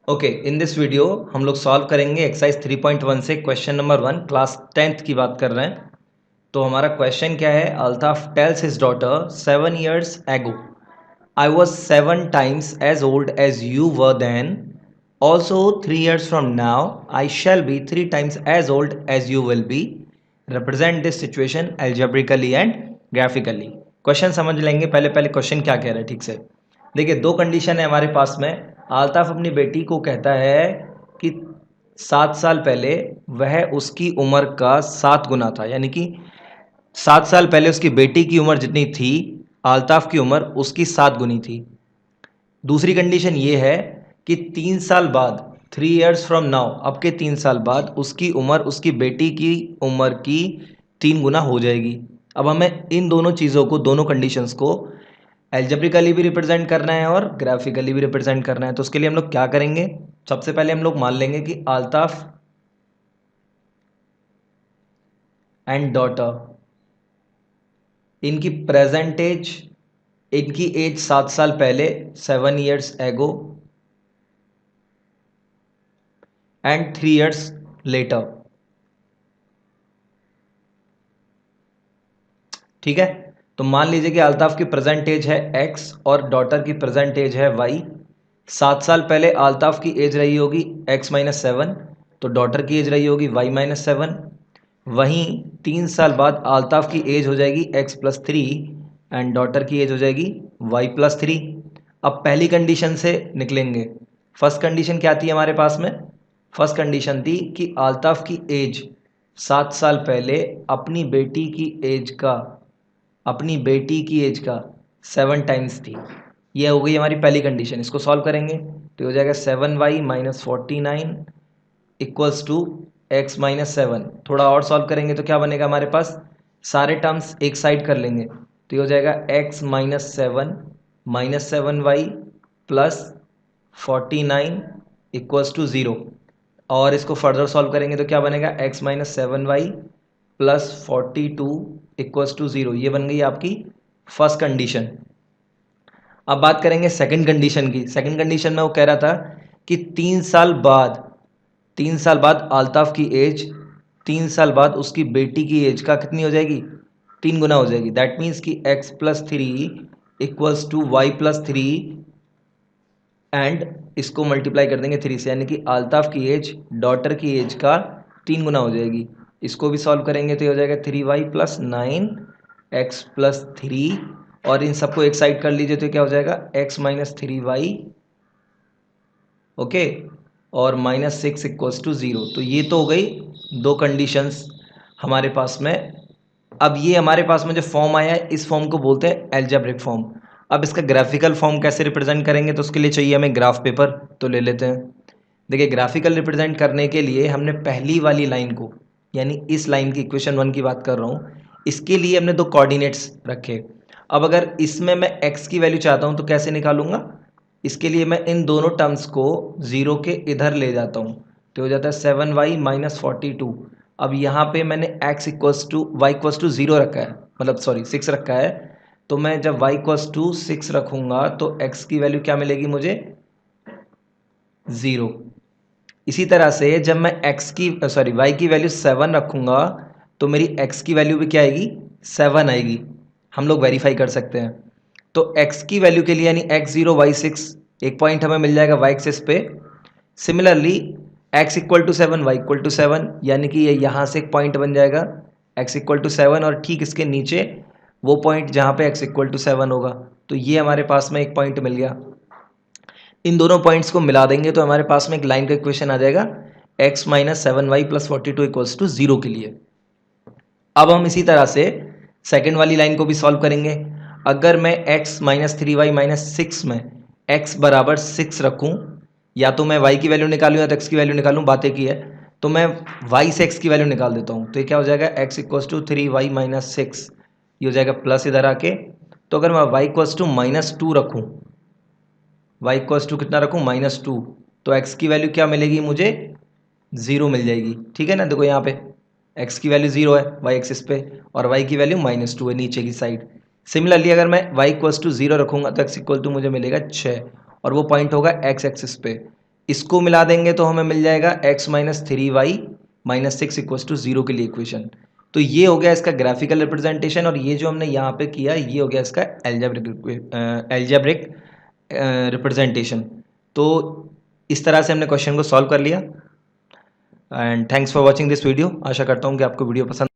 Okay, in this video हम लोग solve करेंगे एक्सरसाइज 3.1 से क्वेश्चन नंबर 1 क्लास 10th की बात कर रहे हैं। तो हमारा क्वेश्चन क्या है? Altaf tales his daughter 7 years ago I was 7 times as old as you were then. Also 3 years from now I shall be 3 times as old as you will be. Represent this situation algebraically and graphically. Question समझ लेंगे। पहले पहले question क्या कह रहा है ठीक से देखिए। दो कंडीशन है हमारे पास में। अल्ताफ अपनी बेटी को कहता है कि 7 साल पहले वह उसकी उम्र का 7 गुना था, यानी कि 7 साल पहले उसकी बेटी की उम्र जितनी थी अल्ताफ की उम्र उसकी 7 गुनी थी। दूसरी कंडीशन ये है कि 3 साल बाद 3 years फ्रॉम नाउ, अब के 3 साल बाद उसकी उम्र उसकी बेटी की उम्र की 3 गुना हो जाएगी। अब हमें इन दोनों चीज़ों को, दोनों कंडीशंस को एल्जेब्रिकली भी रिप्रेजेंट करना है और ग्राफिकली भी रिप्रेजेंट करना है। तो उसके लिए हम लोग क्या करेंगे? सबसे पहले हम लोग मान लेंगे कि अल्ताफ एंड डॉटर, इनकी प्रेजेंट एज, इनकी एज 7 साल पहले 7 years एगो एंड 3 years लेटर। ठीक है, तो मान लीजिए कि अल्ताफ की प्रेजेंट एज है x और डॉटर की प्रेजेंट एज है y। 7 साल पहले अल्ताफ की एज रही होगी x-7, तो डॉटर की एज रही होगी y-7। वहीं 3 साल बाद अल्ताफ की एज हो जाएगी x+3 एंड डॉटर की एज हो जाएगी y+3। अब पहली कंडीशन से निकलेंगे। फर्स्ट कंडीशन क्या थी हमारे पास में? फर्स्ट कंडीशन थी कि अल्ताफ की एज 7 साल पहले अपनी बेटी की एज का 7 टाइम्स थी। ये हो गई हमारी पहली कंडीशन। इसको सॉल्व करेंगे तो हो जाएगा 7y-49 इक्वल्स टू x-7। थोड़ा और सॉल्व करेंगे तो क्या बनेगा हमारे पास? सारे टर्म्स एक साइड कर लेंगे तो ये हो जाएगा x-7 -7y plus 49 equals to 0। और इसको फर्दर सॉल्व करेंगे तो क्या बनेगा? x-7y plus 42 equals to 0। ये बन गई आपकी फर्स्ट कंडीशन। अब बात करेंगे सेकंड कंडीशन की। सेकंड कंडीशन में वो कह रहा था कि 3 साल बाद अल्ताफ की एज 3 साल बाद उसकी बेटी की एज का कितनी हो जाएगी? 3 गुना हो जाएगी। दैट मीन्स कि x+3 equals to y+3 and इसको मल्टीप्लाई कर देंगे 3 से, यानी कि अल्ताफ की एज डॉटर की एज का 3 गुना हो जाएगी। इसको भी सॉल्व करेंगे तो ये हो जाएगा 3y+9 x+3 और इन सबको एक साइड कर लीजिए तो क्या हो जाएगा? x-3y ओके और -6 इक्वल्स टू 0। तो ये तो हो गई दो कंडीशंस हमारे पास में। अब ये हमारे पास में जो फॉर्म आया है इस फॉर्म को बोलते हैं एल्जेब्रिक फॉर्म। अब इसका ग्राफिकल फॉर्म कैसे रिप्रेजेंट करेंगे तो उसके लिए चाहिए हमें ग्राफ पेपर, तो ले लेते हैं। देखिए, ग्राफिकल रिप्रेजेंट करने के लिए हमने पहली वाली लाइन को, यानी इस लाइन की, इक्वेशन 1 की बात कर रहा हूँ, इसके लिए हमने दो कोऑर्डिनेट्स रखे। अब अगर इसमें मैं x की वैल्यू चाहता हूँ तो कैसे निकालूंगा? इसके लिए मैं इन दोनों टर्म्स को 0 के इधर ले जाता हूँ तो हो जाता है 7y-42। अब यहाँ पे मैंने y=0 रखा है, मतलब सॉरी 6 रखा है। तो मैं जब y=6 रखूँगा तो x की वैल्यू क्या मिलेगी मुझे? 0। इसी तरह से जब मैं y की वैल्यू 7 रखूँगा तो मेरी x की वैल्यू भी क्या आएगी? 7 आएगी। हम लोग वेरीफाई कर सकते हैं। तो x की वैल्यू के लिए यानी x0 y6 एक पॉइंट हमें मिल जाएगा y एक्सिस पे। सिमिलरली x=7 y=7, यानी कि ये यहाँ से एक पॉइंट बन जाएगा x=7 और ठीक इसके नीचे वो पॉइंट जहाँ पे x=7 होगा। तो ये हमारे पास में एक पॉइंट मिल गया। इन दोनों पॉइंट्स को मिला देंगे तो हमारे पास में एक लाइन का इक्वेशन आ जाएगा x-7y + 42 = 0 के लिए। अब हम इसी तरह से सेकेंड वाली लाइन को भी सॉल्व करेंगे। अगर मैं x-3y-6 में x बराबर 6 रखूं, या तो मैं y की वैल्यू निकालूं या तो x की वैल्यू निकालूं, बातें की है, तो मैं y से x की वैल्यू निकाल देता हूं। तो ये क्या हो जाएगा? x = 3y-6, ये हो जाएगा प्लस इधर आके। तो अगर मैं y = -2 रखूं, कितना रखूं? -2, तो x की वैल्यू क्या मिलेगी मुझे? 0 मिल जाएगी। ठीक है ना? देखो यहाँ पे x की वैल्यू 0 है y एक्सिस पे और y की वैल्यू -2 है नीचे की साइड। सिमिलरली अगर मैं y = 0 रखूँगा तो x मुझे मिलेगा 6 और वो पॉइंट होगा x एक्सिस पे। इसको मिला देंगे तो हमें मिल जाएगा x minus 3y minus 6 equals to 0 के लिए इक्वेशन। तो ये हो गया इसका ग्राफिकल रिप्रेजेंटेशन, और ये जो हमने यहाँ पे किया ये हो गया इसका एल्जेब्रिक रिप्रेजेंटेशन। तो इस तरह से हमने क्वेश्चन को सॉल्व कर लिया। And thanks for watching this video. आशा करता हूँ कि आपको वीडियो पसंद